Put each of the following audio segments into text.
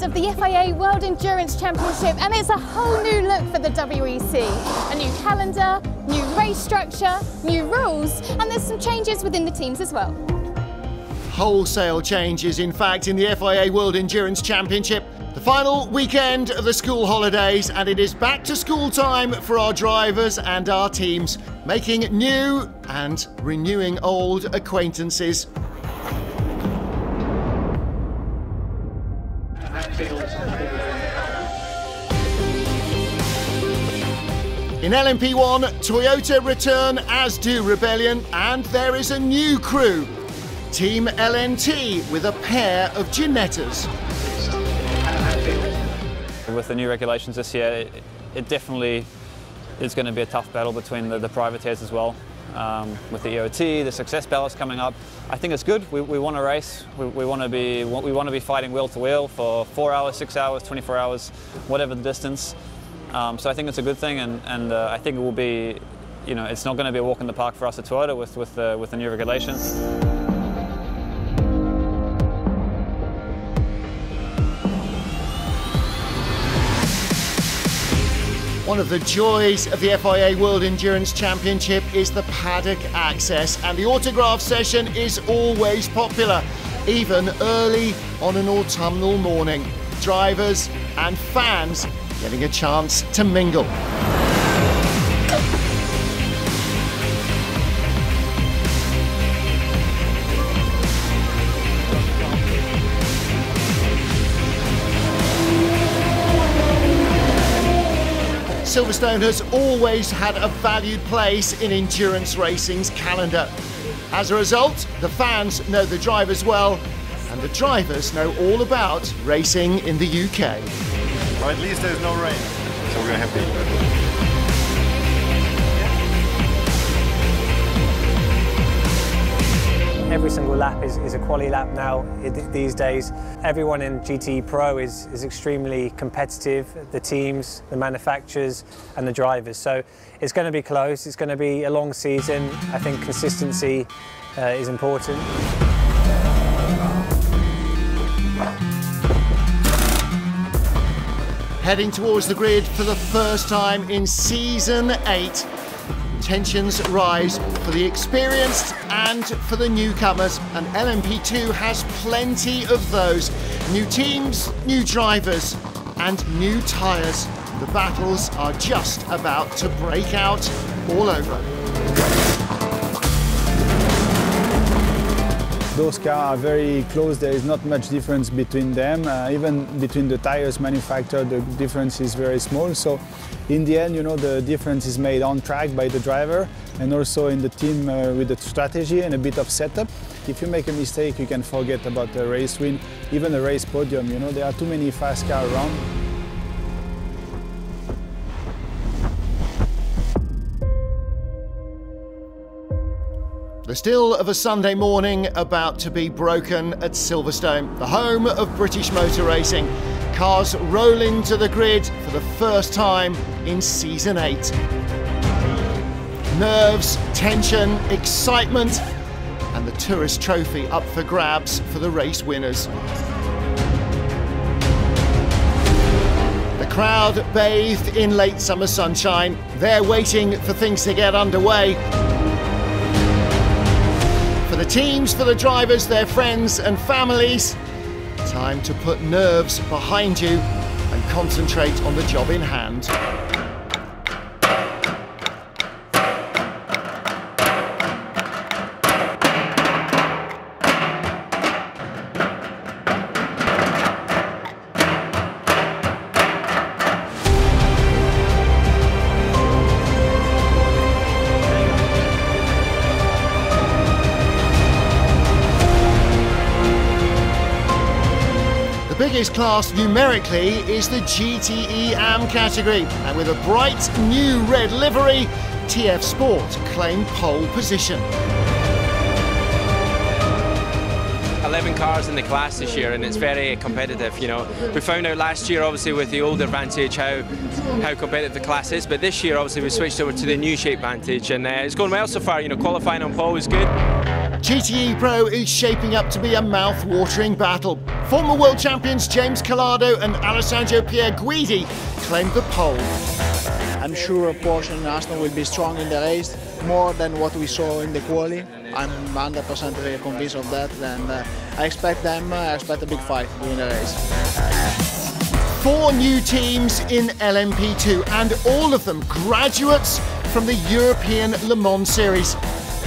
of the FIA World Endurance Championship, and it's a whole new look for the WEC. A new calendar, new race structure, new rules, and there's some changes within the teams as well. Wholesale changes, in fact, in the FIA World Endurance Championship. The final weekend of the school holidays, and it is back to school time for our drivers and our teams, making new and renewing old acquaintances. In LMP1, Toyota return, as do Rebellion, and there is a new crew. Team LNT with a pair of Ginettas. With the new regulations this year, it definitely is going to be a tough battle between the privateers as well. With the EOT, the success ballots coming up, I think it's good. We want to race. We want to be fighting wheel to wheel for 4 hours, 6 hours, 24 hours, whatever the distance. So I think it's a good thing, and I think it will be, you know, it's not going to be a walk in the park for us at Toyota with the new regulations. One of the joys of the FIA World Endurance Championship is the paddock access, and the autograph session is always popular, even early on an autumnal morning. Drivers and fans getting a chance to mingle. Silverstone has always had a valued place in endurance racing's calendar. As a result, the fans know the drivers well, and the drivers know all about racing in the UK. Well, at least there's no rain, so we're happy. Every single lap is a quali lap now these days. Everyone in GT Pro is extremely competitive, the teams, the manufacturers and the drivers. So it's going to be close, it's going to be a long season. I think consistency is important. Heading towards the grid for the first time in Season 8. Tensions rise for the experienced and for the newcomers, and LMP2 has plenty of those. New teams, new drivers, and new tyres. The battles are just about to break out all over. Those cars are very close, there is not much difference between them. Even between the tires manufactured, the difference is very small. So in the end, you know, the difference is made on track by the driver and also in the team with the strategy and a bit of setup. If you make a mistake, you can forget about the race win, even a race podium. You know, there are too many fast cars around. The still of a Sunday morning about to be broken at Silverstone, the home of British motor racing. Cars rolling to the grid for the first time in Season 8. Nerves, tension, excitement, and the Tourist Trophy up for grabs for the race winners. The crowd bathed in late summer sunshine. They're waiting for things to get underway. For the teams, for the drivers, their friends and families, time to put nerves behind you and concentrate on the job in hand. The biggest class numerically is the GTE AM category, and with a bright new red livery, TF Sport claim pole position. 11 cars in the class this year, and it's very competitive. You know, we found out last year, obviously, with the older Vantage, how competitive the class is. But this year, obviously, we switched over to the new shape Vantage, and it's going well so far. You know, qualifying on pole was good. GTE Pro is shaping up to be a mouth-watering battle. Former world champions James Calado and Alessandro Pierguidi claimed the pole. I'm sure Porsche and Aston will be strong in the race, more than what we saw in the quali. I'm 100% convinced of that, and I expect a big fight during the race. 4 new teams in LMP2, and all of them graduates from the European Le Mans Series.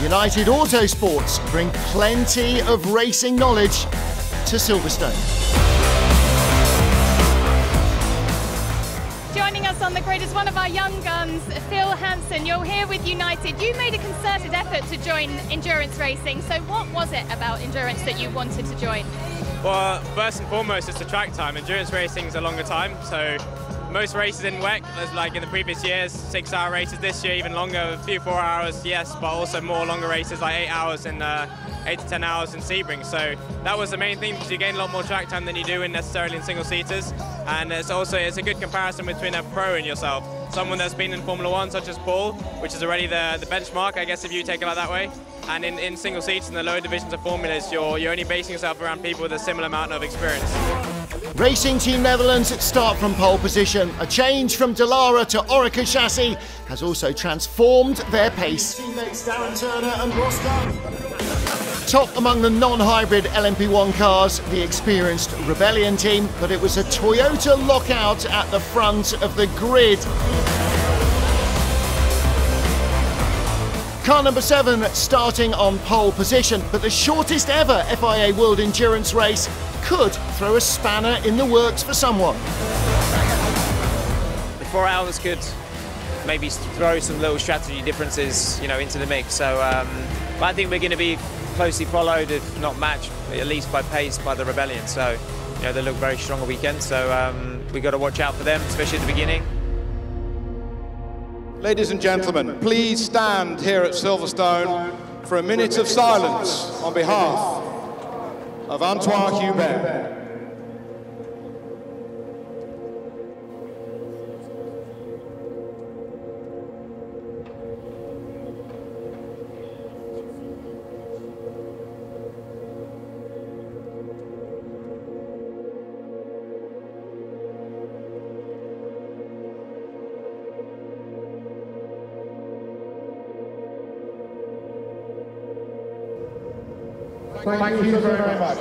United Autosports bring plenty of racing knowledge to Silverstone. Joining us on the grid is one of our young guns, Phil Hansen. You're here with United. You made a concerted effort to join endurance racing. So what was it about endurance that you wanted to join? Well, first and foremost, it's the track time. Endurance racing is a longer time. So most races in WEC, there's like in the previous years, 6-hour races. This year even longer, a few 4 hours, yes, but also more longer races like 8 hours and 8 to 10 hours in Sebring. So that was the main thing, because you gain a lot more track time than you do necessarily in single-seaters. And it's a good comparison between a pro and yourself. Someone that's been in Formula 1, such as Paul, which is already the benchmark, I guess, if you take it like that way. And in single seats in the lower divisions of formulas, you're only basing yourself around people with a similar amount of experience. Racing Team Netherlands start from pole position. A change from Dallara to Orica chassis has also transformed their pace. Teammates Darren Turner and Roscoe. Top among the non-hybrid LMP1 cars, the experienced Rebellion team, but it was a Toyota lockout at the front of the grid. Car number 7 starting on pole position, but the shortest ever FIA World Endurance race could throw a spanner in the works for someone. The 4 hours could maybe throw some little strategy differences, into the mix. So, but I think we're going to be closely followed, if not matched, at least by pace, by the Rebellion. So, they look very strong a weekend. So we've got to watch out for them, especially at the beginning. Ladies and gentlemen, please stand here at Silverstone for a minute of silence on behalf of Antoine Hubert. Thank you very much.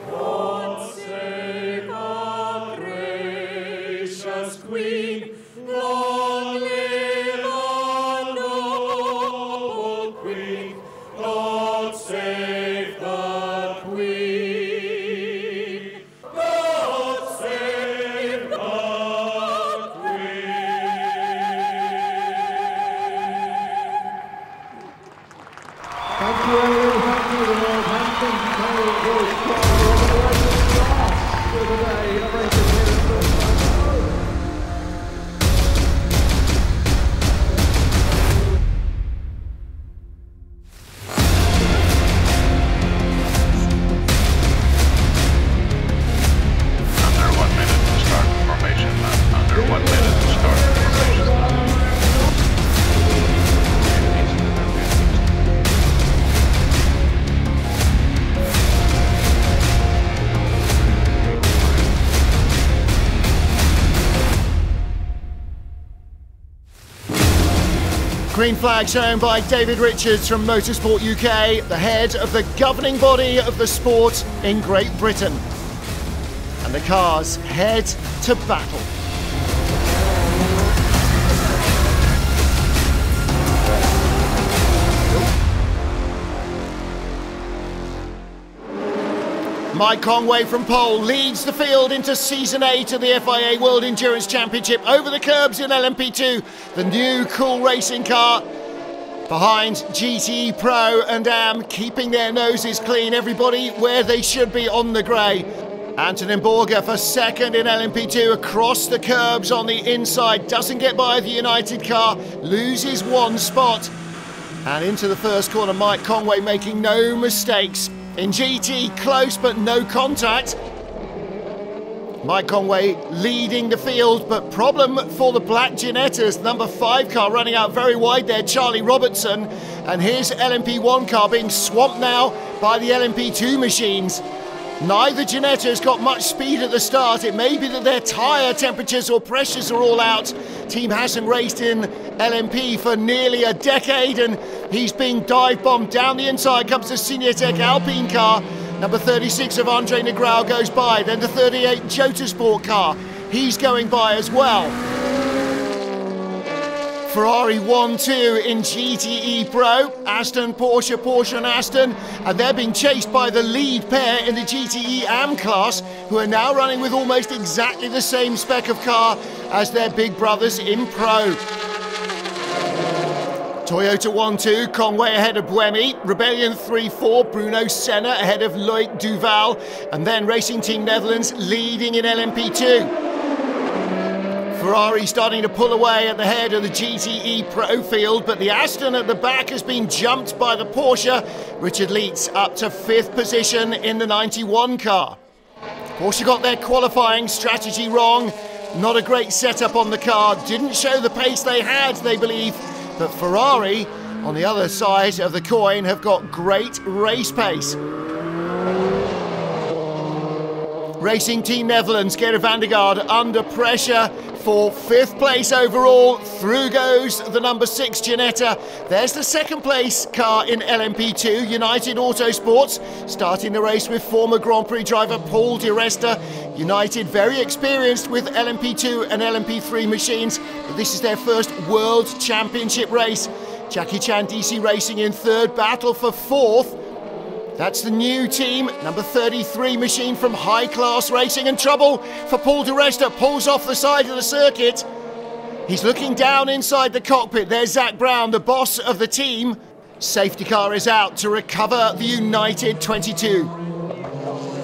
God save our gracious Queen, long live our noble Queen, God save the Queen, God save the Green flag shown by David Richards from Motorsport UK, the head of the governing body of the sport in Great Britain. And the cars head to battle. Mike Conway from pole leads the field into Season 8 of the FIA World Endurance Championship over the curbs in LMP2, the new cool racing car. Behind GTE Pro and AM, keeping their noses clean, everybody where they should be on the grey. Antonin Borger for second in LMP2 across the curbs on the inside, doesn't get by the United car, loses 1 spot. And into the first corner, Mike Conway making no mistakes. In GT, close but no contact. Mike Conway leading the field, but problem for the black Ginettas. Number 5 car running out very wide there, Charlie Robertson. And here's LMP1 car being swamped now by the LMP2 machines. Neither Ginetta has got much speed at the start. It may be that their tyre temperatures or pressures are all out. Team hasn't raced in LMP for nearly a decade, and he's being dive bombed down the inside. Comes the Signetek Alpine car. Number 36 of Andre Negrão goes by. Then the 38 Jota Sport car. He's going by as well. Ferrari 1-2 in GTE Pro. Aston, Porsche, Porsche and Aston. And they're being chased by the lead pair in the GTE AM class, who are now running with almost exactly the same spec of car as their big brothers in Pro. Toyota 1-2, Conway ahead of Buemi, Rebellion 3-4, Bruno Senna ahead of Loic Duval, and then Racing Team Netherlands leading in LMP2. Ferrari starting to pull away at the head of the GTE Pro field, but the Aston at the back has been jumped by the Porsche. Richard Leitz up to 5th position in the 91 car. Porsche got their qualifying strategy wrong. Not a great setup on the car, didn't show the pace they had, they believe. But Ferrari, on the other side of the coin, have got great race pace. Racing Team Netherlands, Gerard van der Garde under pressure for 5th place overall. Through goes the number 6 Ginetta. There's the 2nd place car in LMP2, United Autosports, starting the race with former Grand Prix driver Paul Di Resta. United very experienced with LMP2 and LMP3 machines, but this is their first World Championship race. Jackie Chan DC Racing in 3rd, battle for 4th. That's the new team, number 33 machine from High Class Racing, and trouble for Paul Di Resta, pulls off the side of the circuit. He's looking down inside the cockpit. There's Zach Brown, the boss of the team. Safety car is out to recover the United 22.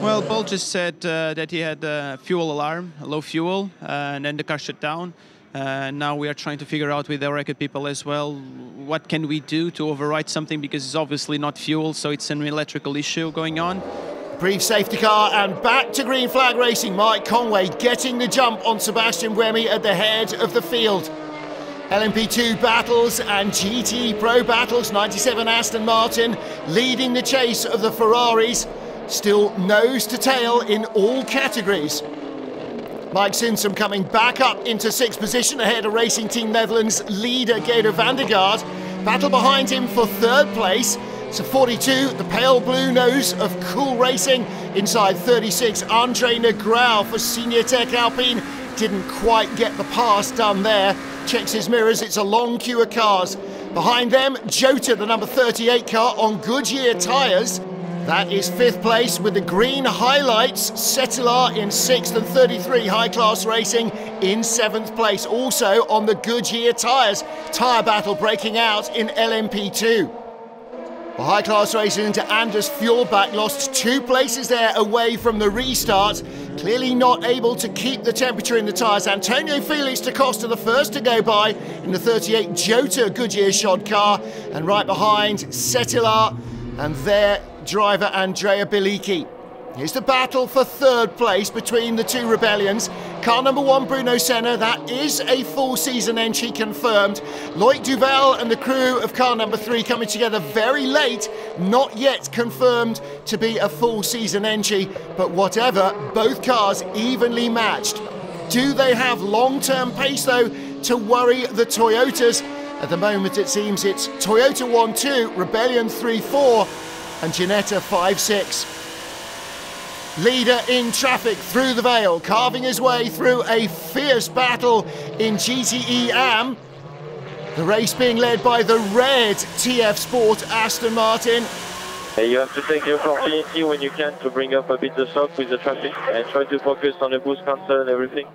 Well, Paul just said that he had a fuel alarm, low fuel, and then the car shut down. Now we are trying to figure out with the record people as well, what can we do to override something, because it's obviously not fuel, so it's an electrical issue going on. Brief safety car and back to green flag racing. Mike Conway getting the jump on Sebastian Buemi at the head of the field. LMP2 battles and GT Pro battles, 97 Aston Martin leading the chase of the Ferraris. Still nose to tail in all categories. Mike Sinsum coming back up into 6th position ahead of Racing Team Netherlands leader Gerard van der Garde. Battle behind him for 3rd place. So 42, the pale blue nose of Cool Racing. Inside 36, Andre Negrão for Signetek Alpine. Didn't quite get the pass done there. Checks his mirrors, it's a long queue of cars. Behind them, Jota, the number 38 car on Goodyear tyres. That is 5th place with the green highlights. Settilar in 6th, and 33 High Class Racing in 7th place. Also on the Goodyear tyres. Tyre battle breaking out in LMP2. Well, High Class Racing to Anders Fjordbach lost 2 places there away from the restart. Clearly not able to keep the temperature in the tyres. Antonio Felix da Costa the first to go by in the 38 Jota Goodyear shod car. And right behind, Settilar and their driver Andrea Bilicki. Here's the battle for 3rd place between the 2 Rebellions. Car number 1, Bruno Senna, that is a full season entry confirmed. Loic Duval and the crew of car number 3 coming together very late, not yet confirmed to be a full season entry, but whatever, both cars evenly matched. Do they have long-term pace though to worry the Toyotas? At the moment it seems it's Toyota 1-2, Rebellion 3-4, and Ginetta 5-6. Leader in traffic through the Vale, carving his way through a fierce battle in GTE AM. The race being led by the red TF Sport Aston Martin. You have to take the opportunity when you can to bring up a bit the shock with the traffic and try to focus on the boost cancel and everything.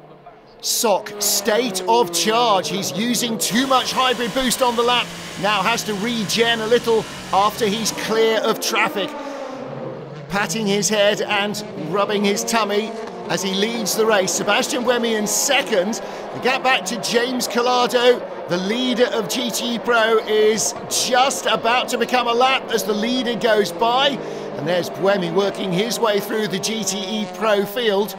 Sock, state of charge. He's using too much hybrid boost on the lap. Now has to regen a little after he's clear of traffic. Patting his head and rubbing his tummy as he leads the race. Sebastian Buemi in 2nd. The gap back to James Collado, the leader of GTE Pro, is just about to become a lap as the leader goes by. And there's Buemi working his way through the GTE Pro field.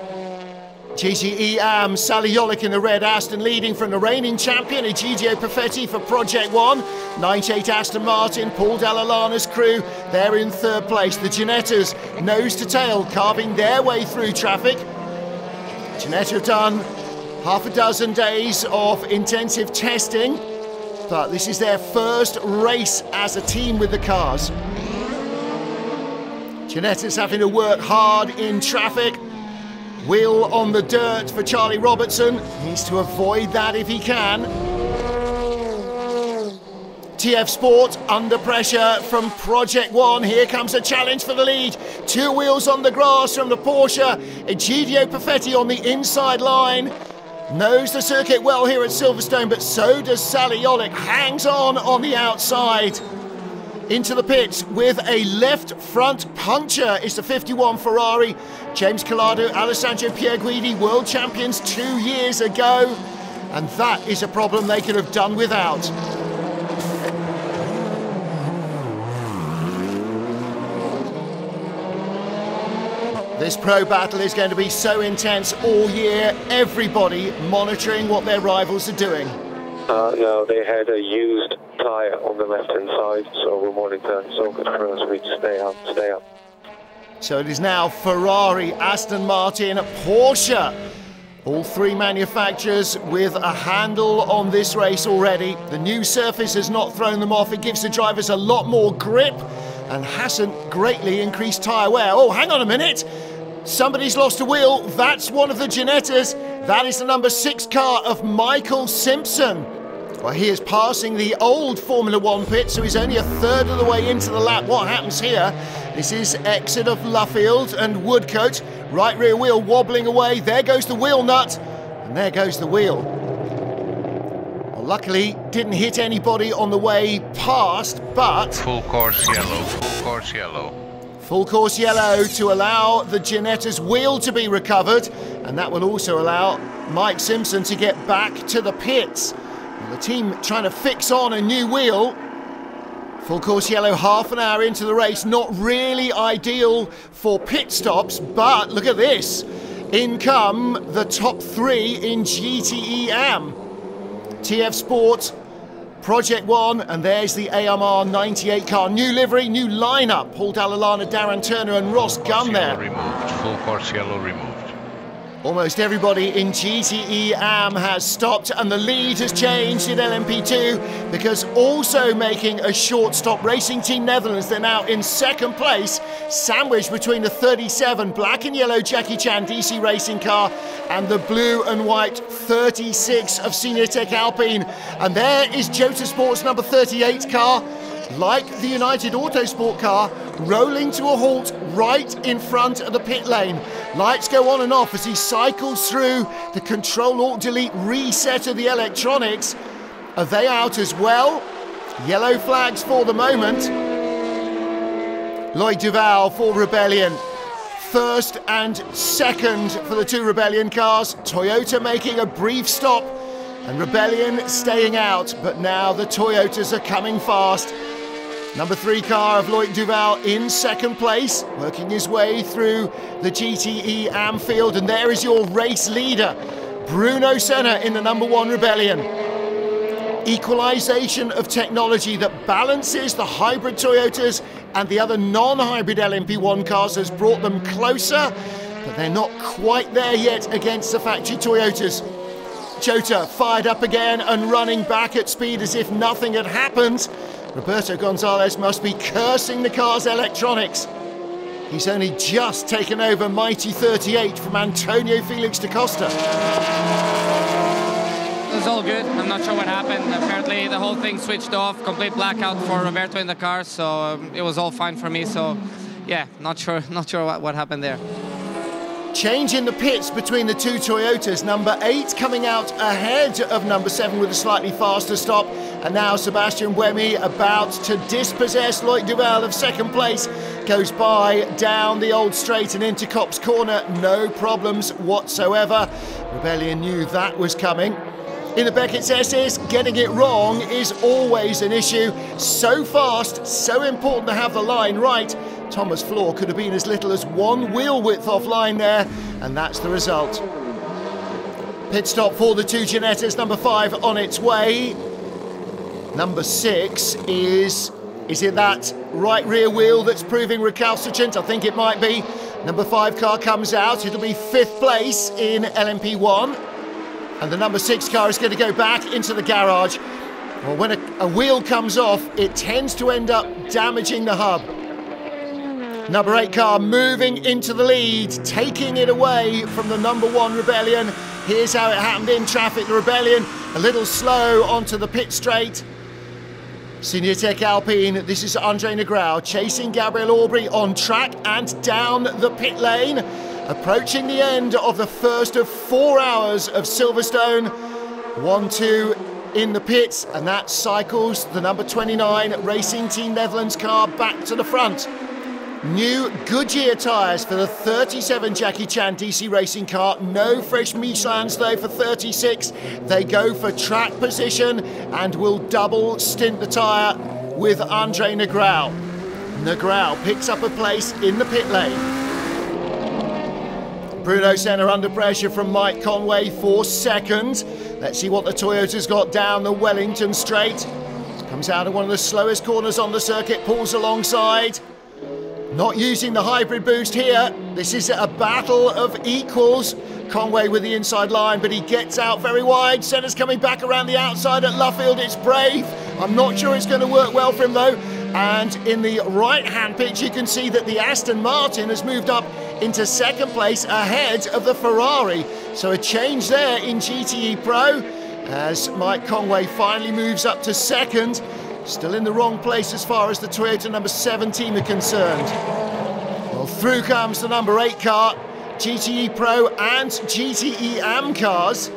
GTE Am, Sally Yolick in the red Aston, leading from the reigning champion, Egidio Perfetti for Project One. 98 Aston Martin, Paul Dall'Alana's crew, they're in third place. The Ginettas, nose to tail, carving their way through traffic. Ginetta have done half a dozen days of intensive testing, but this is their first race as a team with the cars. Ginetta's having to work hard in traffic. Wheel on the dirt for Charlie Robertson. Needs to avoid that if he can. TF Sport under pressure from Project One. Here comes a challenge for the lead. Two wheels on the grass from the Porsche. Egidio Perfetti on the inside line. Knows the circuit well here at Silverstone, but so does Sally Yolick. Hangs on the outside. Into the pits with a left front puncture is the 51 Ferrari. James Collado, Alessandro Pierguidi, world champions 2 years ago. And that is a problem they could have done without. This pro battle is going to be so intense all year. Everybody monitoring what their rivals are doing. No, they had a used tyre on the left-hand side, so we're monitoring. So good for us. We stay up, stay up. So it is now Ferrari, Aston Martin, Porsche. All three manufacturers with a handle on this race already. The new surface has not thrown them off. It gives the drivers a lot more grip and hasn't greatly increased tyre wear. Oh, hang on a minute. Somebody's lost a wheel. That's one of the Ginettas. That is the number 6 car of Michael Simpson. Well, he is passing the old Formula One pit, so he's only a third of the way into the lap. What happens here? This is exit of Luffield and Woodcote. Right rear wheel wobbling away. There goes the wheel nut, and there goes the wheel. Well, luckily, didn't hit anybody on the way past, but... Full course yellow, full course yellow. Full course yellow to allow the Ginetta's wheel to be recovered, and that will also allow Mike Simpson to get back to the pits. The team trying to fix on a new wheel. Full course yellow half an hour into the race. Not really ideal for pit stops, but look at this. In come the top 3 in GTE Am. TF Sport, Project One, and there's the AMR 98 car. New livery, new lineup. Paul Dall'Alana, Darren Turner and Ross Gunn there. Full course yellow removed. Almost everybody in GTE Am has stopped, and the lead has changed in LMP2 because also making a short stop, Racing Team Netherlands. They're now in second place, sandwiched between the 37 black and yellow Jackie Chan DC racing car and the blue and white 36 of Senior Tech Alpine. And there is Jota Sports number 38 car, like the United Autosport car, rolling to a halt right in front of the pit lane. Lights go on and off as he cycles through the Control-Alt-Delete reset of the electronics. Are they out as well? Yellow flags for the moment. Lloyd Duval for Rebellion. First and second for the 2 Rebellion cars. Toyota making a brief stop and Rebellion staying out, but now the Toyotas are coming fast. Number 3 car of Loic Duval in second place, working his way through the GTE Am field, and there is your race leader, Bruno Senna in the number 1 Rebellion. Equalisation of technology that balances the hybrid Toyotas and the other non-hybrid LMP1 cars has brought them closer, but they're not quite there yet against the factory Toyotas. Jota fired up again and running back at speed as if nothing had happened. Roberto Gonzalez must be cursing the car's electronics. He's only just taken over Mighty 38 from Antonio Felix da Costa. It was all good. I'm not sure what happened. Apparently the whole thing switched off, complete blackout for Roberto in the car, so it was all fine for me. So yeah, not sure what happened there. Change in the pits between the 2 Toyotas. Number 8 coming out ahead of number 7 with a slightly faster stop. And now Sebastian Buemi about to dispossess Loic Duval of second place. Goes by down the old straight and into Copse Corner. No problems whatsoever. Rebellion knew that was coming. In the Beckett's SS, getting it wrong is always an issue. So fast, so important to have the line right. Thomas Floor could have been as little as 1 wheel width offline there, and that's the result. Pit stop for the two Ginettas, number 5 on its way. Number 6 is it that right rear wheel that's proving recalcitrant? I think it might be. Number 5 car comes out, it'll be 5th place in LMP1. And the number 6 car is going to go back into the garage. Well, when a wheel comes off, it tends to end up damaging the hub. Number 8 car moving into the lead, taking it away from the number 1 Rebellion. Here's how it happened in traffic. The Rebellion a little slow onto the pit straight. Senior Tech Alpine, this is Andre Negrão chasing Gabriel Aubry on track and down the pit lane. Approaching the end of the first of 4 hours of Silverstone. 1-2 in the pits, and that cycles the number 29 Racing Team Netherlands car back to the front. New Goodyear tyres for the 37 Jackie Chan DC Racing car. No fresh Michelins though for 36. They go for track position and will double stint the tyre with Andre Negrão. Negrão picks up a place in the pit lane. Bruno Senna under pressure from Mike Conway for second. Let's see what the Toyota's got down the Wellington straight. Comes out of one of the slowest corners on the circuit, pulls alongside. Not using the hybrid boost here. This is a battle of equals. Conway with the inside line, but he gets out very wide. Senna's coming back around the outside at Luffield. It's brave. I'm not sure it's going to work well for him though. And in the right-hand pitch, you can see that the Aston Martin has moved up into second place ahead of the Ferrari. So a change there in GTE Pro as Mike Conway finally moves up to second. Still in the wrong place as far as the Toyota number 7 team are concerned. Well, through comes the number 8 car, GTE Pro and GTE AM cars.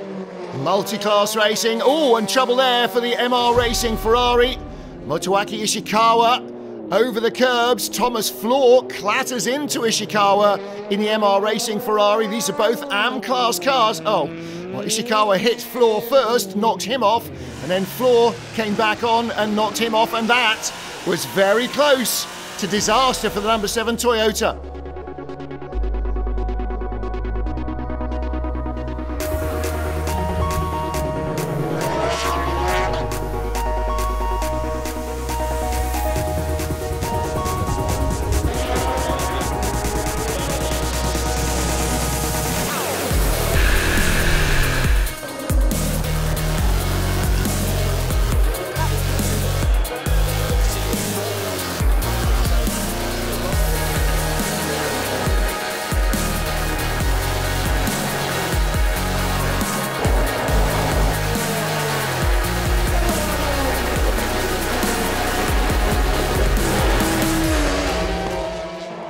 Multi-class racing. Oh, and trouble there for the MR Racing Ferrari. Motoaki Ishikawa over the curbs. Thomas Floor clatters into Ishikawa in the MR Racing Ferrari. These are both AM class cars. Oh, well, Ishikawa hit Floor first, knocked him off, and then Floor came back on and knocked him off, and that was very close to disaster for the number 7 Toyota.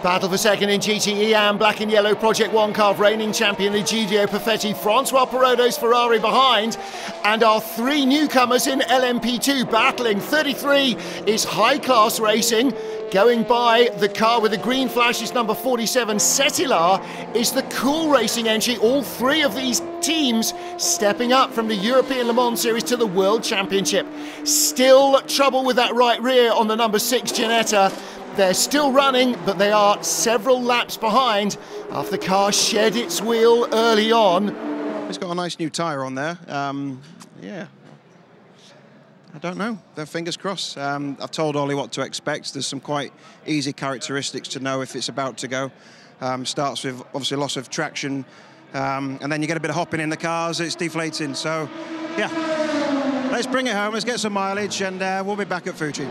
Battle for second in GTE AM, black and yellow Project 1 car, reigning champion Egidio Perfetti, Francois Perotto's Ferrari behind, and our 3 newcomers in LMP2 battling. 33 is High Class Racing, going by the car with the green flash is number 47. Setilar is the Cool Racing entry. All 3 of these teams stepping up from the European Le Mans Series to the World Championship. Still trouble with that right rear on the number 6 Ginetta. They're still running, but they are several laps behind after the car shed its wheel early on. It's got a nice new tyre on there. Yeah, I don't know. Fingers crossed. I've told Ollie what to expect. There's some quite easy characteristics to know if it's about to go. Starts with obviously loss of traction, and then you get a bit of hopping in the cars. It's deflating. So, yeah, let's bring it home. Let's get some mileage, and we'll be back at Fuji.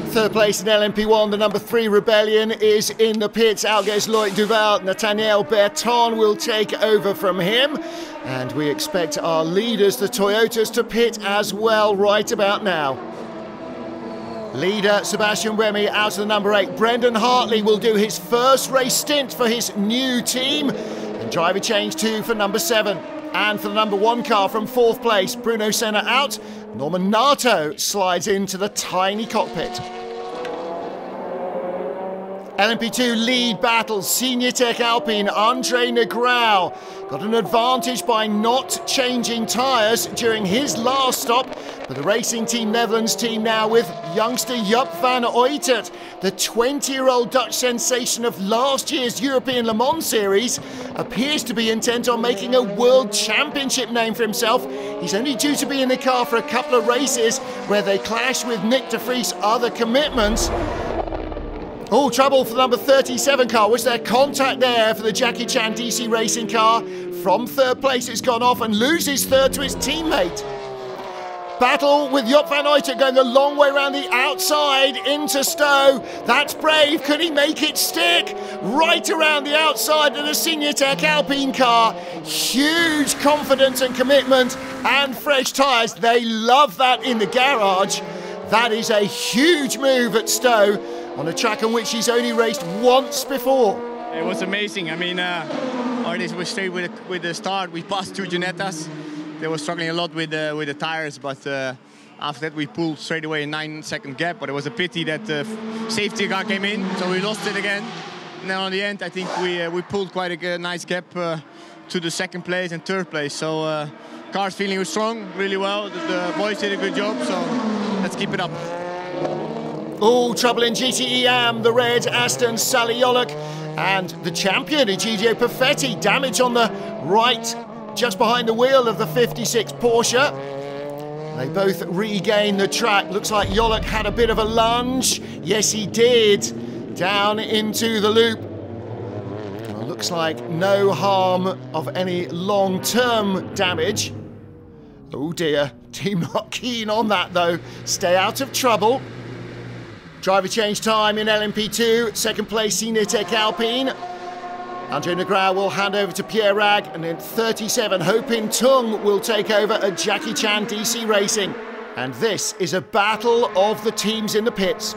Third place in LMP1, the number 3 Rebellion is in the pits. Out goes Loic Duval. Nathaniel Berton will take over from him. And we expect our leaders, the Toyotas, to pit as well right about now. Leader Sebastian Buemi out of the number 8. Brendon Hartley will do his first race stint for his new team. And driver change 2 for number 7. And for the number 1 car from 4th place, Bruno Senna out. Norman Nato slides into the tiny cockpit. LMP2 lead battle, Senior Tech Alpine, Andre Negrão got an advantage by not changing tyres during his last stop, But the Racing Team Netherlands team now with youngster Joop van Uitert, the 20-year-old Dutch sensation of last year's European Le Mans Series, appears to be intent on making a World Championship name for himself. He's only due to be in the car for a couple of races where they clash with Nick de Vries' other commitments. Oh, trouble for the number 37 car. Was there contact there for the Jackie Chan DC Racing car? From third place, it's gone off and loses third to his teammate. Battle with Joop van Uitert going a long way around the outside into Stowe. That's brave. Could he make it stick? Right around the outside of the Signatech Alpine car. Huge confidence and commitment and fresh tyres. They love that in the garage. That is a huge move at Stowe on a track on which he's only raced once before. It was amazing. I mean, already we stayed with the start. We passed 2 Ginettas. They were struggling a lot with the tires, but after that we pulled straight away a 9-second gap. But it was a pity that the safety car came in, so we lost it again. And then on the end, I think we pulled quite a nice gap to the second place and third place. So car's feeling strong, really well. The boys did a good job, so let's keep it up. Oh, trouble in GTE Am, the red Aston Sally Yolok, and the champion Egidio Perfetti. Damage on the right, just behind the wheel of the 56 Porsche. They both regain the track. Looks like Yolok had a bit of a lunge. Yes, he did. Down into the loop. Well, looks like no harm of any long-term damage. Oh dear, team not keen on that though. Stay out of trouble. Driver change time in LMP2. Second place, Signatech Alpine. Andre Negrao will hand over to Pierre Rag, and in 37, Ho Pin Tung will take over at Jackie Chan DC Racing. And this is a battle of the teams in the pits.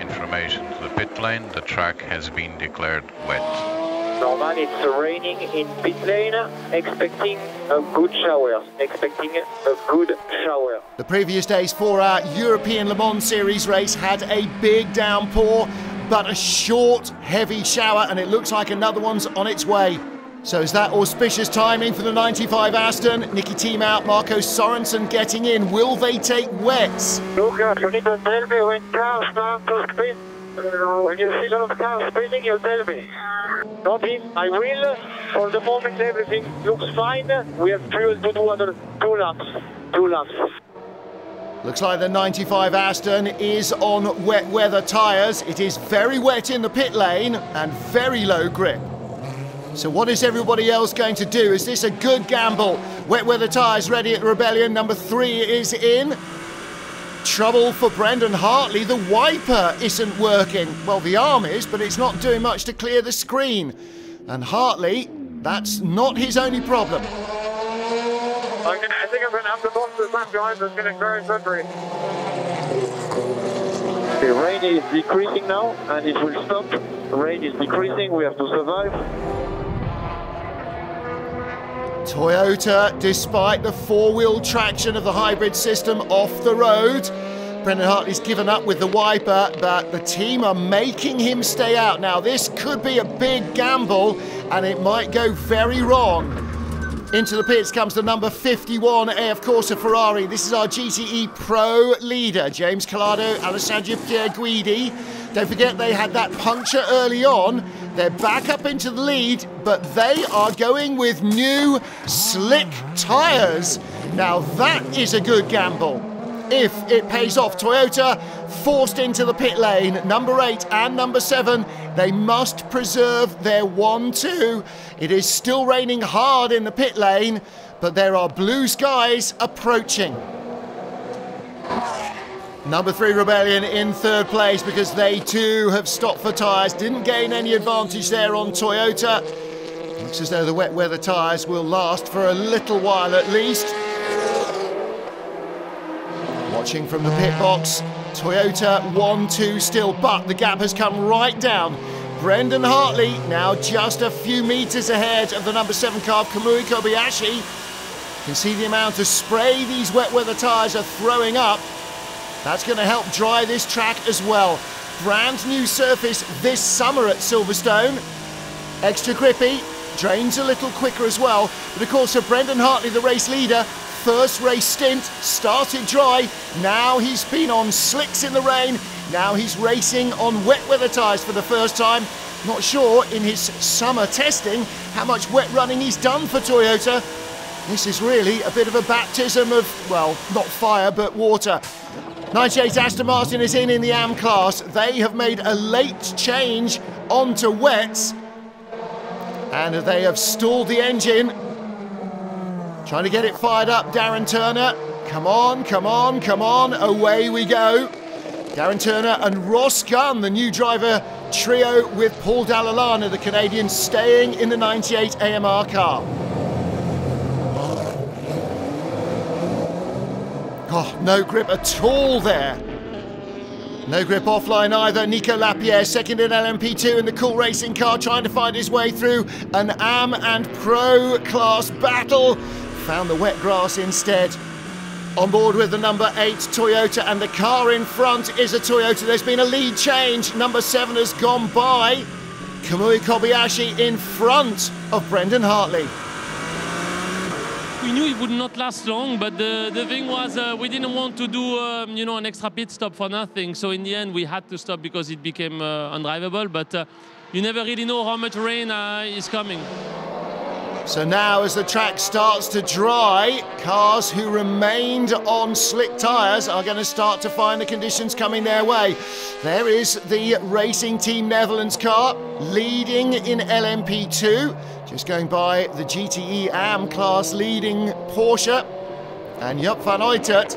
Information to the pit lane, the track has been declared wet. Norman, it's raining in pit lane, expecting a good shower. The previous day's 4-hour European Le Mans Series race had a big downpour, but a short, heavy shower, and it looks like another one's on its way. So is that auspicious timing for the 95 Aston? Nicky Team out, Marco Sorensen getting in. Will they take wets? Lucas, you need to tell me when cars start to spin. When you see a lot of cars spinning, you tell me. Nothing, I will. For the moment, everything looks fine. We have fuel to do another 2 laps. 2 laps. Looks like the 95 Aston is on wet weather tyres. It is very wet in the pit lane and very low grip. So what is everybody else going to do? Is this a good gamble? Wet weather tyres ready at Rebellion. Number 3 is in. Trouble for Brendon Hartley. The wiper isn't working. Well, the arm is, but it's not doing much to clear the screen. And Hartley, that's not his only problem. I think I'm going to have to box the lap behind us, getting very slippery. The rain is decreasing now, and it will stop. The rain is decreasing, we have to survive. Toyota, despite the 4-wheel traction of the hybrid system off the road. Brendon Hartley's given up with the wiper, but the team are making him stay out. Now, this could be a big gamble, and it might go very wrong. Into the pits comes the number 51 AF Corsa Ferrari. This is our GTE Pro leader, James Collado, Alessandro Pierre Guidi. Don't forget they had that puncture early on. They're back up into the lead, but they are going with new slick tyres. Now that is a good gamble. If it pays off, Toyota forced into the pit lane. Number 8 and number 7, they must preserve their 1-2. It is still raining hard in the pit lane, but there are blue skies approaching. Number 3 Rebellion in third place because they too have stopped for tyres. Didn't gain any advantage there on Toyota. Looks as though the wet weather tyres will last for a little while at least. Watching from the pit box, Toyota 1-2 still, but the gap has come right down. Brendon Hartley now just a few metres ahead of the number 7 car, Kamui Kobayashi. You can see the amount of spray these wet weather tyres are throwing up. That's going to help dry this track as well. Brand new surface this summer at Silverstone. Extra grippy, drains a little quicker as well. But of course, for Brendon Hartley, the race leader, first race stint started dry. Now he's been on slicks in the rain. Now he's racing on wet weather tyres for the first time. Not sure in his summer testing how much wet running he's done for Toyota. This is really a bit of a baptism of, well, not fire, but water. 98 Aston Martin is in the AM class. They have made a late change onto wets, and they have stalled the engine. Trying to get it fired up, Darren Turner. Come on, come on, come on, away we go. Darren Turner and Ross Gunn, the new driver trio with Paul Dallalana, the Canadian, staying in the 98 AMR car. Oh, no grip at all there. No grip offline either. Nico Lapierre, second in LMP2 in the Cool Racing car, trying to find his way through an AM and Pro class battle. Found the wet grass instead. On board with the number 8 Toyota, and the car in front is a Toyota. There's been a lead change. Number 7 has gone by. Kamui Kobayashi in front of Brendon Hartley. We knew it would not last long, but the thing was we didn't want to do you know, an extra pit stop for nothing. So in the end, we had to stop because it became undrivable. But you never really know how much rain is coming. So now as the track starts to dry, cars who remained on slick tyres are going to start to find the conditions coming their way. There is the Racing Team Netherlands car leading in LMP2, just going by the GTE AM class leading Porsche. And Joop van Uitert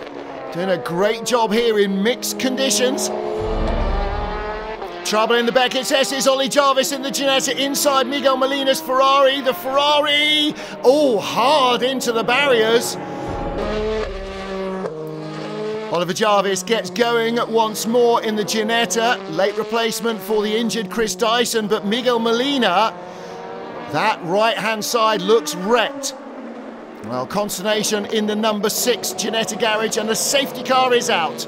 doing a great job here in mixed conditions. Trouble in the Beckett's S's, Ollie Jarvis in the Ginetta inside Miguel Molina's Ferrari. The Ferrari, oh, hard into the barriers. Oliver Jarvis gets going once more in the Ginetta. Late replacement for the injured Chris Dyson, but Miguel Molina, that right-hand side looks wrecked. Well, consternation in the number 6 Ginetta garage, and the safety car is out.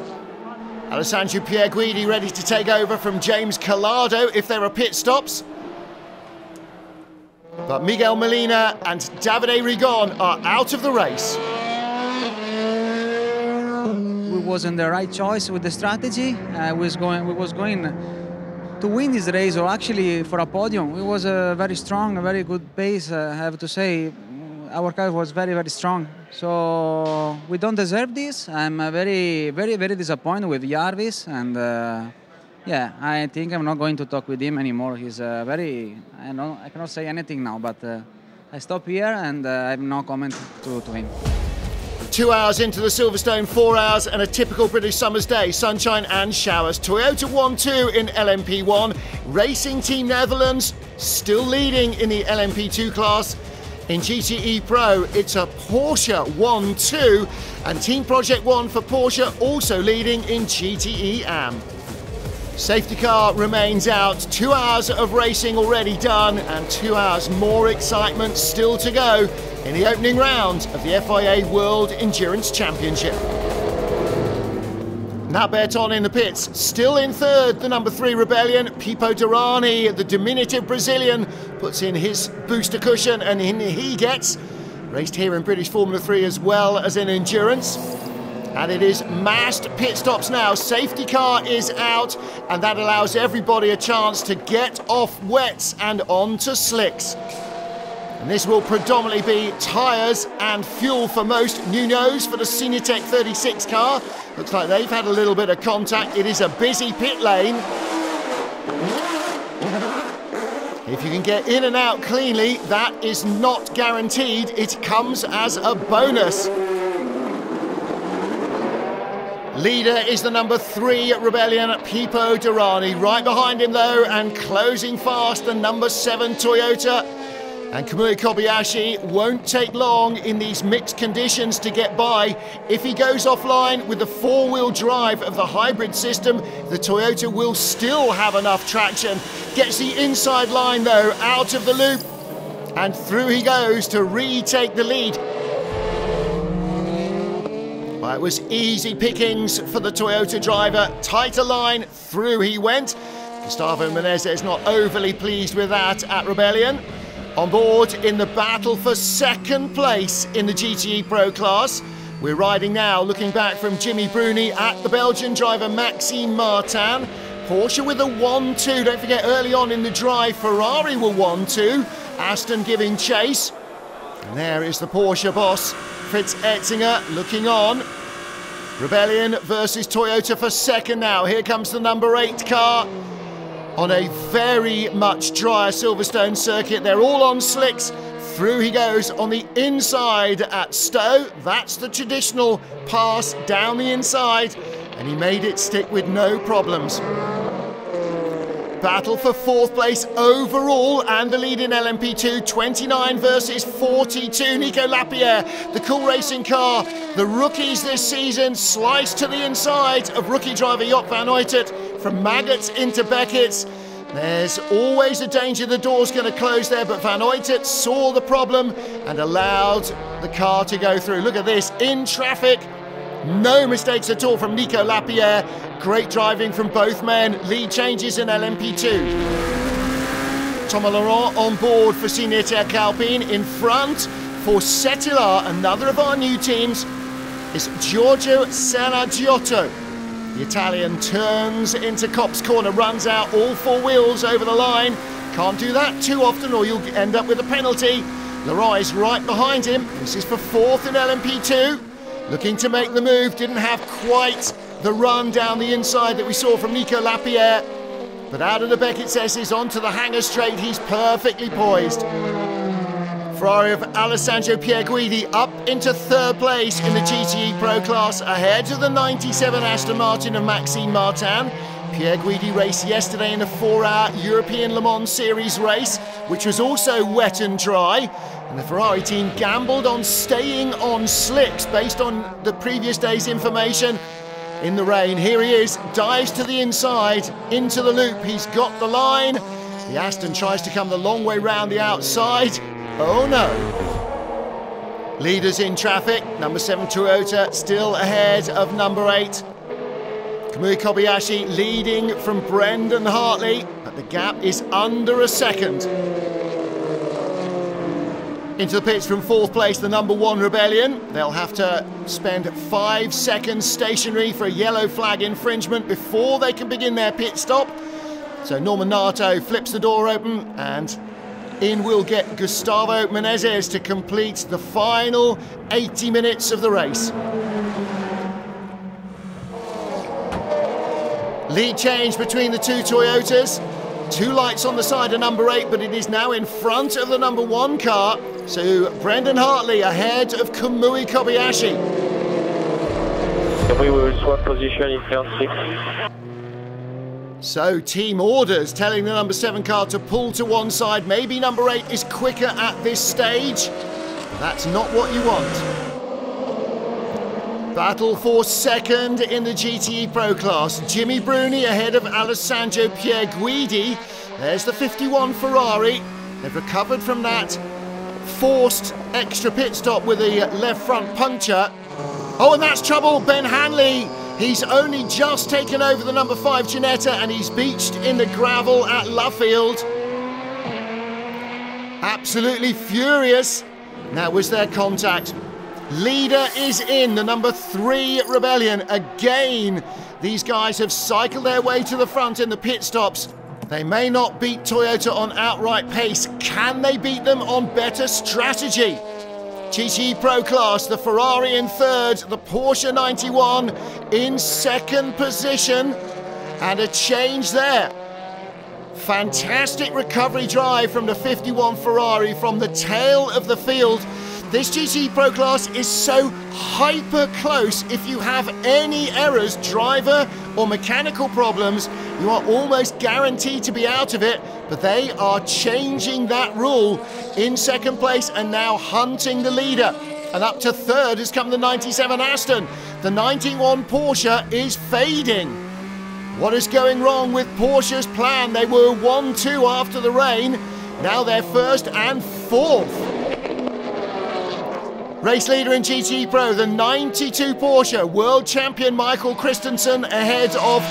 Alessandro Pierguidi ready to take over from James Collado if there are pit stops. But Miguel Molina and Davide Rigon are out of the race. We wasn't the right choice with the strategy. We was going to win this race, or actually for a podium. It was a very strong, a very good pace, I have to say. Our car was very, very strong. So we don't deserve this. I'm very, very, very disappointed with Jarvis. And yeah, I think I'm not going to talk with him anymore. He's very, I cannot say anything now, but I stop here and I have no comment to him. 2 hours into the Silverstone, 4 hours and a typical British summer's day, sunshine and showers. Toyota 1-2 in LMP1. Racing Team Netherlands still leading in the LMP2 class. In GTE Pro, it's a Porsche 1-2, and Team Project 1 for Porsche also leading in GTE AM. Safety car remains out. 2 hours of racing already done, and 2 hours more excitement still to go in the opening round of the FIA World Endurance Championship. Now Berton in the pits, still in third, the number 3 Rebellion. Pipo Derani, the diminutive Brazilian, puts in his booster cushion, and in he gets. Raced here in British Formula 3 as well as in Endurance. And it is massed pit stops now. Safety car is out, and that allows everybody a chance to get off wets and onto slicks. And this will predominantly be tyres and fuel for most. New nose for the Cinetec 36 car. Looks like they've had a little bit of contact. It is a busy pit lane. If you can get in and out cleanly, that is not guaranteed. It comes as a bonus. Leader is the number 3 Rebellion, Pipo Derani. Right behind him though, and closing fast, the number 7 Toyota. And Kamui Kobayashi won't take long in these mixed conditions to get by. If he goes offline with the 4-wheel drive of the hybrid system, the Toyota will still have enough traction. Gets the inside line though, out of the loop, and through he goes to retake the lead. Well, it was easy pickings for the Toyota driver. Tighter line, through he went. Gustavo Menezes not overly pleased with that at Rebellion. on board in the battle for second place in the GTE Pro class. We're riding now, looking back from Jimmy Bruni at the Belgian driver Maxime Martin. Porsche with a 1-2. Don't forget, early on in the drive, Ferrari were 1-2. Aston giving chase. And there is the Porsche boss, Fritz Etzinger, looking on. Rebellion versus Toyota for second now. Here comes the number 8 car on a very much drier Silverstone circuit. They're all on slicks. Through he goes on the inside at Stowe. That's the traditional pass down the inside, and he made it stick with no problems. Battle for fourth place overall and the lead in LMP2, 29 versus 42. Nico Lapierre, the Cool Racing car. The rookies this season sliced to the inside of rookie driver Joop van Uytert from Maggots into Beckett's. There's always a danger the door's going to close there, but Van Uytert saw the problem and allowed the car to go through. Look at this, in traffic. No mistakes at all from Nico Lapierre. Great driving from both men. Lead changes in LMP2. Thomas Laurent on board for Signetec Alpine. In front for Settler, another of our new teams, is Giorgio Sanaggiotto. The Italian turns into Copse Corner, runs out all four wheels over the line. Can't do that too often or you'll end up with a penalty. Laurent is right behind him. This is for fourth in LMP2. Looking to make the move, didn't have quite the run down the inside that we saw from Nico Lapierre. But out of the Beckett's S's onto the hangar straight, he's perfectly poised. Ferrari of Alessandro Pierguidi up into third place in the GTE Pro class, ahead of the 97 Aston Martin of Maxime Martin. Pierguidi raced yesterday in a 4-hour European Le Mans Series race, which was also wet and dry. And the Ferrari team gambled on staying on slicks based on the previous day's information in the rain. Here he is, dives to the inside, into the loop. He's got the line. The Aston tries to come the long way round the outside. Oh no. Leaders in traffic. Number 7 Toyota still ahead of number 8. Kamui Kobayashi leading from Brendon Hartley, but the gap is under a second. Into the pits from fourth place, the number 1 Rebellion. They'll have to spend 5 seconds stationary for a yellow flag infringement before they can begin their pit stop. So Norman Nato flips the door open and in will get Gustavo Menezes to complete the final 80 minutes of the race. Lead change between the two Toyotas. 2 lights on the side of number 8, but it is now in front of the number 1 car. So Brendon Hartley ahead of Kamui Kobayashi. We will swap position in turn 6. So team orders telling the number 7 car to pull to one side. Maybe number 8 is quicker at this stage. That's not what you want. Battle for second in the GTE Pro class. Jimmy Bruni ahead of Alessandro Pierguidi. There's the 51 Ferrari. They've recovered from that forced extra pit stop with a left front puncture. Oh, and that's trouble. Ben Hanley. He's only just taken over the number 5 Ginetta and he's beached in the gravel at Luffield. Absolutely furious. Now was there contact. Leader is in, the number 3 Rebellion. Again, these guys have cycled their way to the front in the pit stops. They may not beat Toyota on outright pace. Can they beat them on better strategy? GTE Pro class, the Ferrari in third, the Porsche 91 in second position, and a change there. Fantastic recovery drive from the 51 Ferrari from the tail of the field. This GTE Pro class is so hyper close. If you have any errors, driver or mechanical problems, you are almost guaranteed to be out of it. But they are changing that rule in second place and now hunting the leader. And up to third has come the 97 Aston. The 91 Porsche is fading. What is going wrong with Porsche's plan? They were 1-2 after the rain. Now they're first and fourth. Race leader in GTE Pro, the 92 Porsche, world champion Michael Christensen ahead of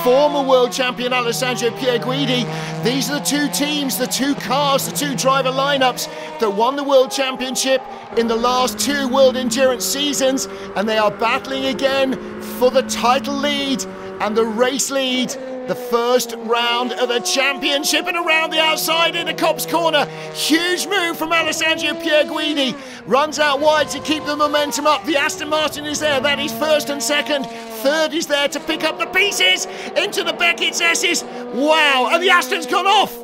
former world champion Alessandro Pierguidi. These are the two teams, the two cars, the two driver lineups that won the world championship in the last two World Endurance seasons, and they are battling again for the title lead and the race lead. The first round of the championship, and around the outside into Copse corner. Huge move from Alessandro Pierguidi. Runs out wide to keep the momentum up. The Aston Martin is there. That is first and second. Third is there to pick up the pieces into the Beckett's S's. Wow, and the Aston's gone off.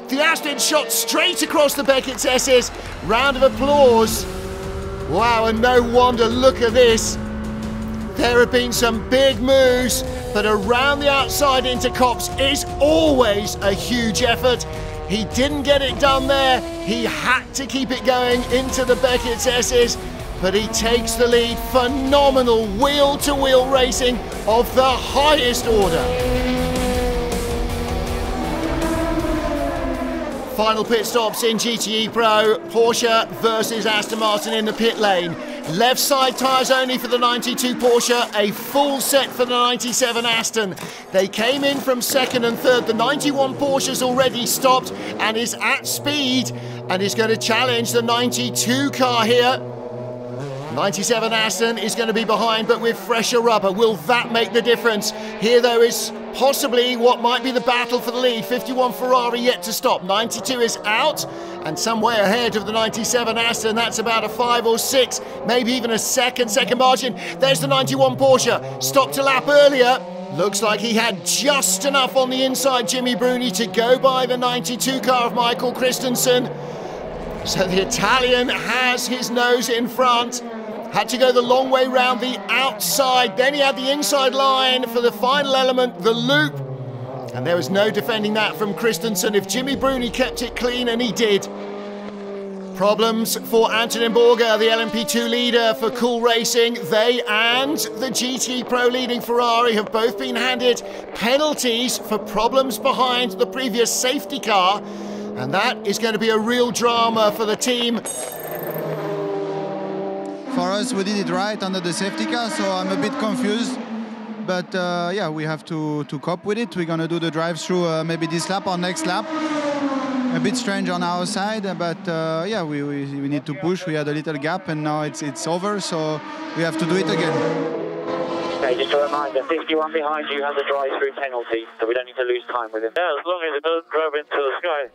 The Aston shot straight across the Beckett's S's. Round of applause. Wow, and no wonder, look at this. There have been some big moves, but around the outside into Copse is always a huge effort. He didn't get it done there. He had to keep it going into the Beckett's S's, but he takes the lead. Phenomenal wheel-to-wheel racing of the highest order. Final pit stops in GTE Pro. Porsche versus Aston Martin in the pit lane. Left side tyres only for the 92 Porsche, a full set for the 97 Aston. They came in from second and third. The 91 Porsche's already stopped and is at speed and is going to challenge the 92 car here. 97 Aston is going to be behind, but with fresher rubber. Will that make the difference? Here, though, is possibly what might be the battle for the lead. 51 Ferrari yet to stop. 92 is out and some way ahead of the 97 Aston. That's about a 5 or 6, maybe even a second margin. There's the 91 Porsche. Stopped a lap earlier. Looks like he had just enough on the inside, Jimmy Bruni, to go by the 92 car of Michael Christensen. So the Italian has his nose in front. Had to go the long way round the outside. Then he had the inside line for the final element, the loop. And there was no defending that from Christensen if Jimmy Bruni kept it clean, and he did. Problems for Antonin Borger, the LMP2 leader for Cool Racing. They and the GT Pro leading Ferrari have both been handed penalties for problems behind the previous safety car. And that is going to be a real drama for the team. For us, we did it right under the safety car, so I'm a bit confused. But yeah, we have to cope with it. We're going to do the drive-through maybe this lap or next lap. A bit strange on our side, but yeah, we need to push. We had a little gap, and now it's over, so we have to do it again. Okay, just a reminder, 51 behind you has a drive-through penalty, so we don't need to lose time with him. Yeah, as long as it doesn't drive into the sky.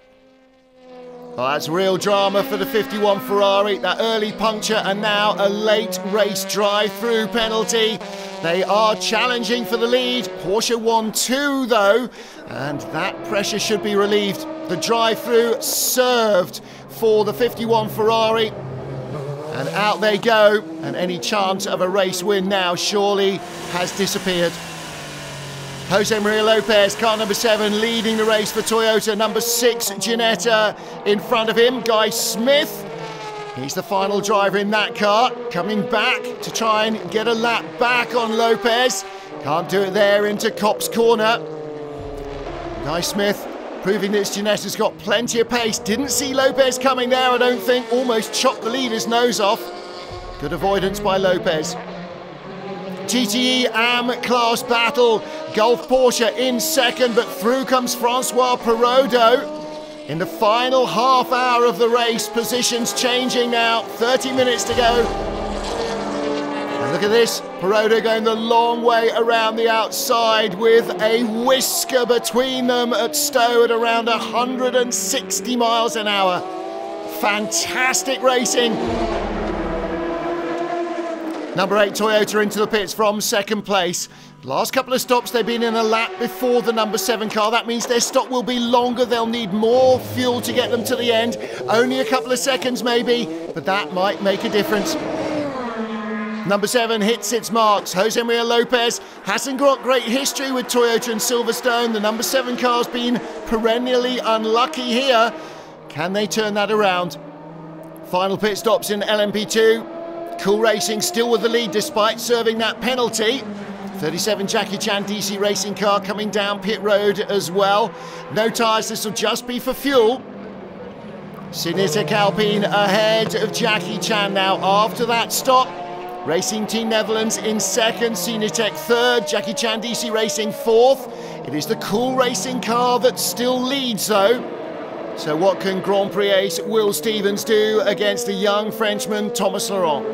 Well, that's real drama for the 51 Ferrari. That early puncture and now a late race drive-through penalty. They are challenging for the lead. Porsche won 2 though, and that pressure should be relieved. The drive-through served for the 51 Ferrari. And out they go, and any chance of a race win now surely has disappeared. Jose Maria Lopez, car number 7, leading the race for Toyota. Number 6, Ginetta in front of him. Guy Smith, he's the final driver in that car, coming back to try and get a lap back on Lopez. Can't do it there into Copse corner. Guy Smith proving that Ginetta's got plenty of pace. Didn't see Lopez coming there, I don't think. Almost chopped the leader's nose off. Good avoidance by Lopez. GTE AM class battle. Gulf Porsche in second, but through comes Francois Perrodo. In the final half hour of the race, positions changing now. 30 minutes to go. And look at this, Perrodo going the long way around the outside with a whisker between them at Stowe at around 160 miles an hour. Fantastic racing. Number 8 Toyota into the pits from second place. Last couple of stops they've been in a lap before the number 7 car. That means their stop will be longer. They'll need more fuel to get them to the end. Only a couple of seconds maybe, but that might make a difference. Number 7 hits its marks. Jose Maria Lopez hasn't got great history with Toyota and Silverstone. The number 7 car's been perennially unlucky here. Can they turn that around? Final pit stops in LMP2. Cool Racing still with the lead despite serving that penalty. 37 Jackie Chan DC Racing car coming down pit road as well. No tyres, this will just be for fuel. Cinetic Alpine ahead of Jackie Chan now after that stop. Racing Team Netherlands in second, Cinetic third, Jackie Chan DC Racing fourth. It is the Cool Racing car that still leads though. So what can Grand Prix ace Will Stevens do against the young Frenchman Thomas Laurent?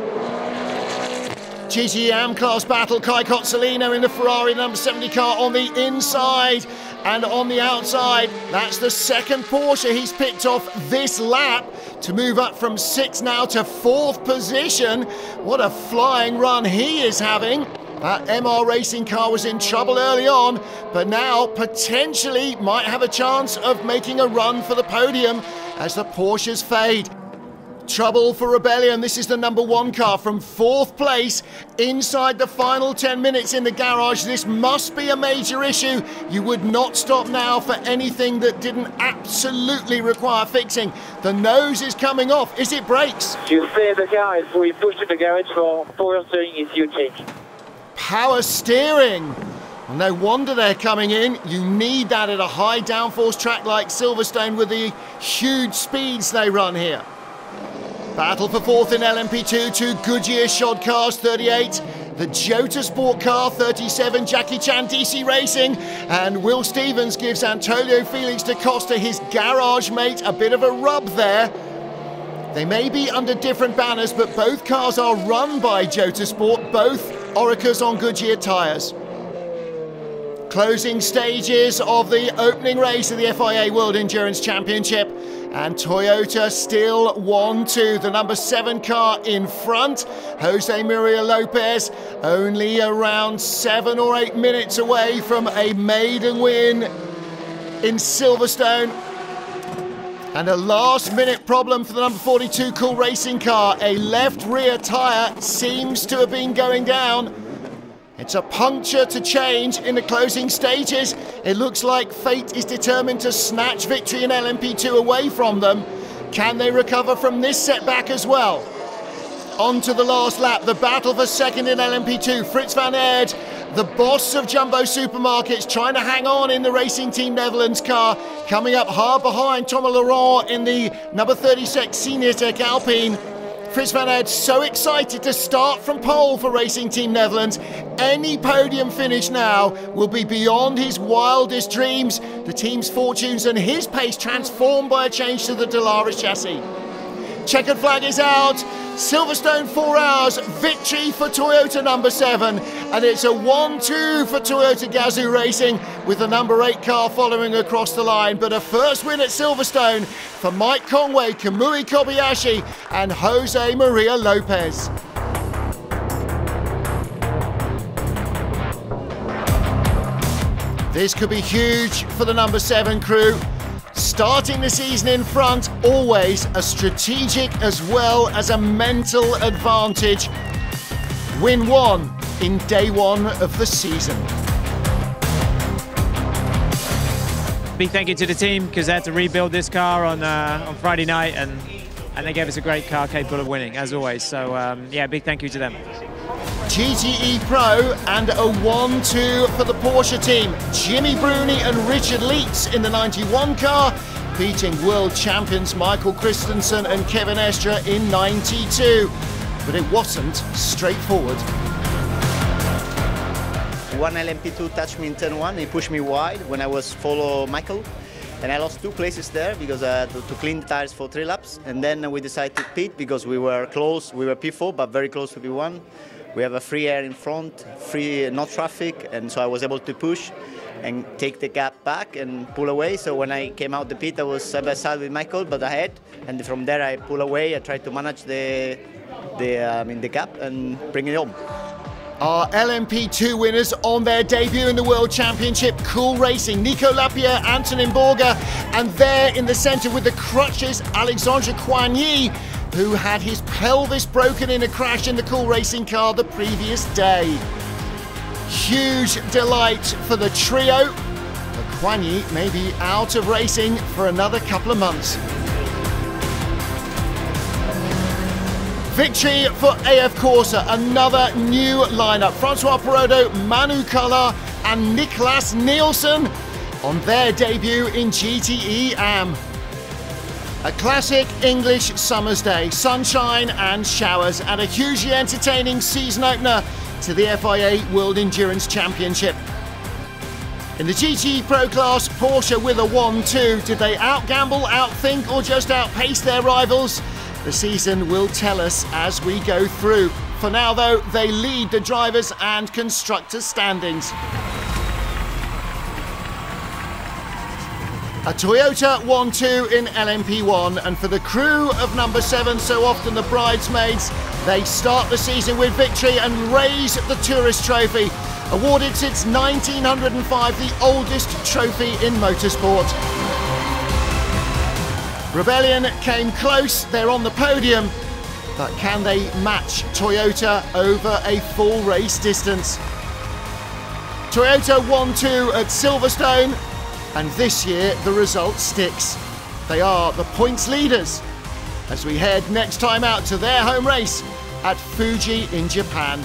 GT AM class battle, Kai Cozzolino in the Ferrari number 70 car on the inside. And on the outside, that's the second Porsche he's picked off this lap to move up from 6th now to 4th position. What a flying run he is having. That MR Racing car was in trouble early on, but now potentially might have a chance of making a run for the podium as the Porsches fade. Trouble for Rebellion. This is the number 1 car from 4th place inside the final 10 minutes in the garage. This must be a major issue. You would not stop now for anything that didn't absolutely require fixing. The nose is coming off. Is it brakes? You say the car is we pushed to the garage for power steering is you change. Power steering. Well, no wonder they're coming in. You need that at a high downforce track like Silverstone with the huge speeds they run here. Battle for 4th in LMP2, 2 Goodyear shod cars, 38. The Jota Sport car, 37. Jackie Chan DC Racing. And Will Stevens gives Antonio Felix da Costa, his garage mate, a bit of a rub there. They may be under different banners, but both cars are run by Jota Sport, both Oricas on Goodyear tyres. Closing stages of the opening race of the FIA World Endurance Championship. And Toyota still 1-2, the number 7 car in front. Jose Maria Lopez only around 7 or 8 minutes away from a maiden win in Silverstone. And a last-minute problem for the number 42 Cool Racing car. A left rear tyre seems to have been going down. It's a puncture to change in the closing stages. It looks like fate is determined to snatch victory in LMP2 away from them. Can they recover from this setback as well? On to the last lap, the battle for second in LMP2. Frits van Aert, the boss of Jumbo Supermarkets, trying to hang on in the Racing Team Netherlands car, coming up hard behind Thomas Laurent in the number 36 Cinetic Alpine. Frits van Aert so excited to start from pole for Racing Team Netherlands. Any podium finish now will be beyond his wildest dreams. The team's fortunes and his pace transformed by a change to the Delaris chassis. Checkered flag is out. Silverstone 4 hours. Victory for Toyota number 7. And it's a 1-2 for Toyota Gazoo Racing with the number 8 car following across the line. But a first win at Silverstone for Mike Conway, Kamui Kobayashi and Jose Maria Lopez. This could be huge for the number 7 crew. Starting the season in front, always a strategic as well as a mental advantage. Win 1 in day 1 of the season. Big thank you to the team because they had to rebuild this car on Friday night and they gave us a great car capable of winning as always. So yeah, big thank you to them. GTE Pro and a 1-2 for the Porsche team. Jimmy Bruni and Richard Leitz in the 91 car, beating world champions Michael Christensen and Kevin Estre in 92. But it wasn't straightforward. One LMP2 touched me in turn 1, he pushed me wide when I was follow Michael. And I lost 2 places there because I had to clean the tires for 3 laps. And then we decided to pit because we were close, we were P4 but very close to P1. We have a free air in front, free, no traffic, and so I was able to push and take the gap back and pull away. So when I came out the pit, I was side by side with Michael, but ahead. And from there, I pull away. I tried to manage the gap and bring it home. Our LMP2 winners on their debut in the World Championship, Cool Racing, Nico Lapierre, Antonin Borger, and there in the centre with the crutches, Alexandre Coigny, who had his pelvis broken in a crash in the Cool Racing car the previous day. Huge delight for the trio, but Coigny may be out of racing for another couple of months. Victory for AF Corsa, another new lineup. Francois Perrodo, Manu Kalla and Niklas Nielsen on their debut in GTE AM. A classic English summer's day, sunshine and showers, and a hugely entertaining season opener to the FIA World Endurance Championship. In the GT Pro class, Porsche with a 1-2. Did they outgamble, outthink, or just outpace their rivals? The season will tell us as we go through. For now, though, they lead the drivers and constructors' standings. A Toyota 1-2 in LMP1, and for the crew of number 7, so often the bridesmaids, they start the season with victory and raise the Tourist Trophy, awarded since 1905, the oldest trophy in motorsport. Rebellion came close, they're on the podium, but can they match Toyota over a full race distance? Toyota 1-2 at Silverstone, and this year the result sticks. They are the points leaders as we head next time out to their home race at Fuji in Japan.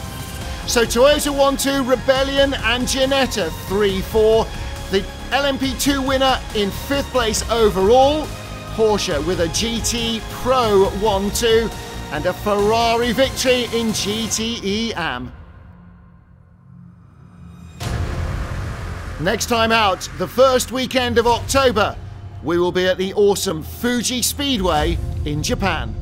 So Toyota 1-2, Rebellion and Ginetta 3-4. The LMP2 winner in 5th place overall. Porsche with a GT Pro 1-2 and a Ferrari victory in GTE AM. Next time out, the first weekend of October, we will be at the awesome Fuji Speedway in Japan.